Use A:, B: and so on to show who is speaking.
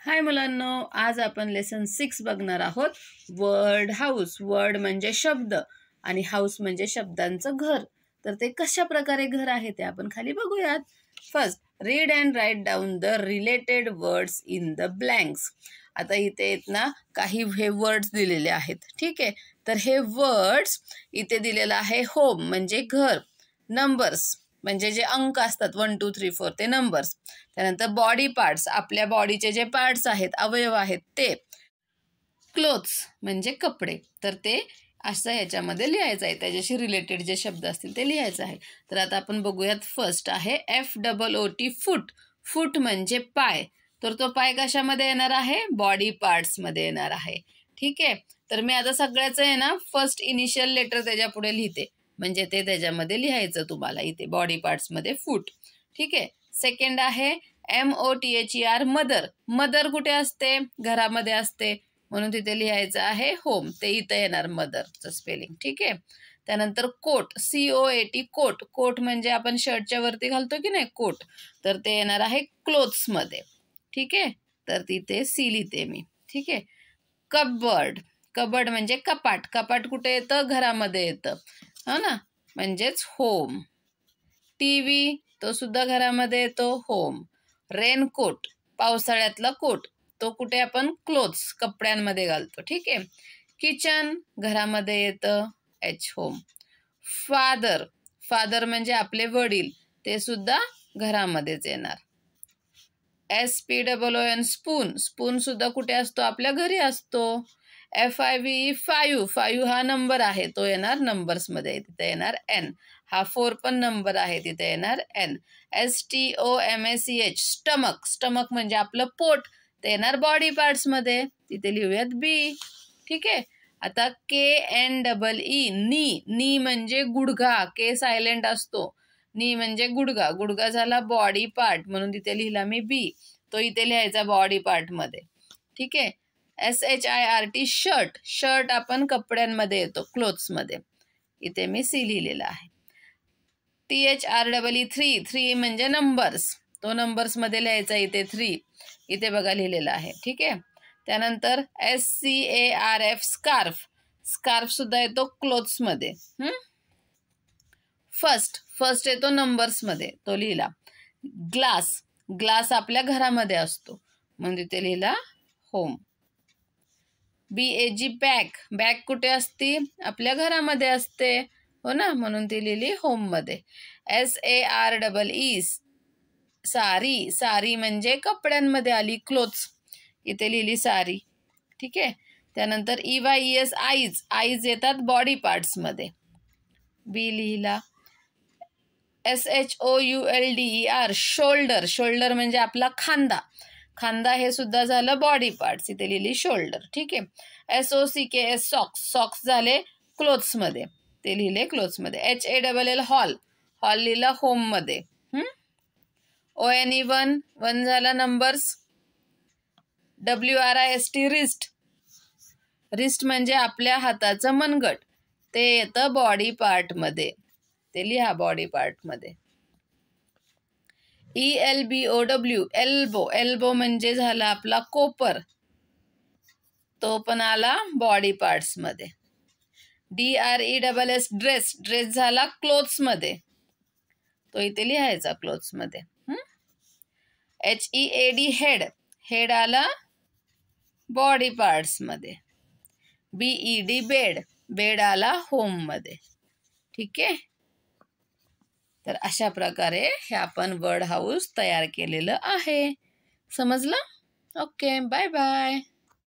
A: हाय मुलांनो, आज आपण लेसन 6 बघणार आहोत. Word house. वर्ड म्हणजे शब्द आणि हाऊस म्हणजे शब्दांचं घर. तर ते कशा प्रकारे घर आहे ते आपण खाली बघूयात. First, read and write down the related words in the blanks. आता इथे आहेत ना काही हे वर्ड्स दिलेले आहेत. ठीक आहे, तर हे वर्ड्स इथे दिलेलं आहे होम म्हणजे घर, नंबर्स म्हणजे जे अंक असतात 1 2 3 4 ते नंबर्स, त्यानंतर बॉडी पार्ट्स आपल्या बॉडीचे जे पार्ट्स आहेत अवयव आहेत ते, क्लोथ्स म्हणजे कपडे. तर ते असं ह्याच्यामध्ये लिहायचं आहे, त्याच्याशी रिलेटेड जे शब्द असतील ते लिहायचं आहे. तर आता आपण बघूयात. फर्स्ट आहे FOOT फूट. फूट म्हणजे पाय. तर तो पाय कशामध्ये येणार आहे? बॉडी पार्ट्समध्ये येणार आहे. ठीक आहे, तर मी आता सगळ्याचं आहे ना फर्स्ट इनिशियल लेटर त्याच्या पुढे लिहिते, म्हणजे ते त्याच्यामध्ये लिहायचं तुम्हाला इथे बॉडी पार्ट्समध्ये फूट. ठीक आहे. सेकंड आहे MOTHER मदर. मदर कुठे असते? घरामध्ये असते, म्हणून तिथे लिहायचं आहे होम. ते इथं येणार मदरचं स्पेलिंग. ठीक आहे. त्यानंतर कोट. COAT coat. कोट म्हणजे आपण शर्टच्या वरती घालतो की नाही कोट, तर ते येणार आहे क्लोथ्समध्ये. ठीक आहे, तर तिथे C लिहिते मी. ठीक आहे. कबर्ड. कबर्ड म्हणजे कपाट. कपाट कुठे येतं? घरामध्ये येतं, हो ना, म्हणजेच होम. TV तो सुद्धा घरामध्ये येतो, होम. रेनकोट पावसाळ्यातला कोट, तो कुठे आपण क्लोथ्स कपड्यांमध्ये घालतो. ठीक आहे. किचन घरामध्ये येतं, H होम. फादर. फादर म्हणजे आपले वडील, ते सुद्धा घरामध्येच येणार. SPOON spoon. स्पून सुद्धा कुठे असतो? आपल्या घरी असतो. FIVE 5 हा नंबर आहे, तो येणार नंबर्समध्ये, तिथे येणार N. हा 4 पण नंबर आहे, तिथे येणार N. STOMACH stomach. स्टमक म्हणजे आपलं पोट, ते येणार बॉडी पार्ट्समध्ये, तिथे लिहूयात B. ठीक आहे. आता KNEE नी. नी म्हणजे गुडघा. K सायलेंट असतो. नी म्हणजे गुडघा. गुडघा झाला बॉडी पार्ट, म्हणून तिथे लिहिला मी B. तो इथे लिहायचा बॉडी पार्टमध्ये. ठीक आहे. SHIRT shirt. शर्ट आपण कपड्यांमध्ये येतो, क्लोथ्समध्ये, इथे मी C लिहिलेला आहे. THREE 3 म्हणजे नंबर्स, तो नंबर्समध्ये लिहायचा, इथे 3 इथे बघा लिहिलेला आहे. ठीक आहे. त्यानंतर SCARF स्कार्फ. स्कार्फ सुद्धा येतो क्लोथ्समध्ये. फर्स्ट येतो नंबर्समध्ये, तो लिहिला. ग्लास. ग्लास आपल्या घरामध्ये असतो, म्हणून तिथे लिहिला होम. BAG bag. बॅग कुठे असते? आपल्या घरामध्ये असते, हो ना, म्हणून ती लिहिली होममध्ये. SAREE सारी. सारी म्हणजे कपड्यांमध्ये आली, क्लोथ्स, इथे लिहिली सारी. ठीक आहे. त्यानंतर EYES आईज. आईज येतात बॉडी पार्ट्समध्ये, B लिहिला. SHOULDER shoulder. शोल्डर म्हणजे आपला खांदा. खांदा हे सुद्धा झालं बॉडी पार्ट्स, इथे लिहिली शोल्डर. ठीक आहे. SOCKS socks. सॉक्स झाले क्लोथ्समध्ये, ते लिहिले क्लोथ्समध्ये. HALL hall. हॉल लिहिला होममध्ये. ONE 1 झाला नंबर्स. WRIST wrist. रिस्ट म्हणजे आपल्या हाताचं मनगट, ते येतं बॉडी पार्टमध्ये, ते लिहा बॉडी पार्टमध्ये. ELBOW elbow. एल्बो म्हणजे झाला आपला कोपर, तो पण आला बॉडी पार्ट्समध्ये. DRESS dress. ड्रेस झाला क्लोथ्समध्ये, तो इथे लिहायचा क्लोथ्समध्ये. HEAD head. हेड आला बॉडी पार्ट्समध्ये. BED bed. बेड आला होममध्ये. ठीक आहे. तर अशा प्रकारे हे आपण वर्ड हाऊस तयार केलेलं आहे. समजलं? Okay, bye bye.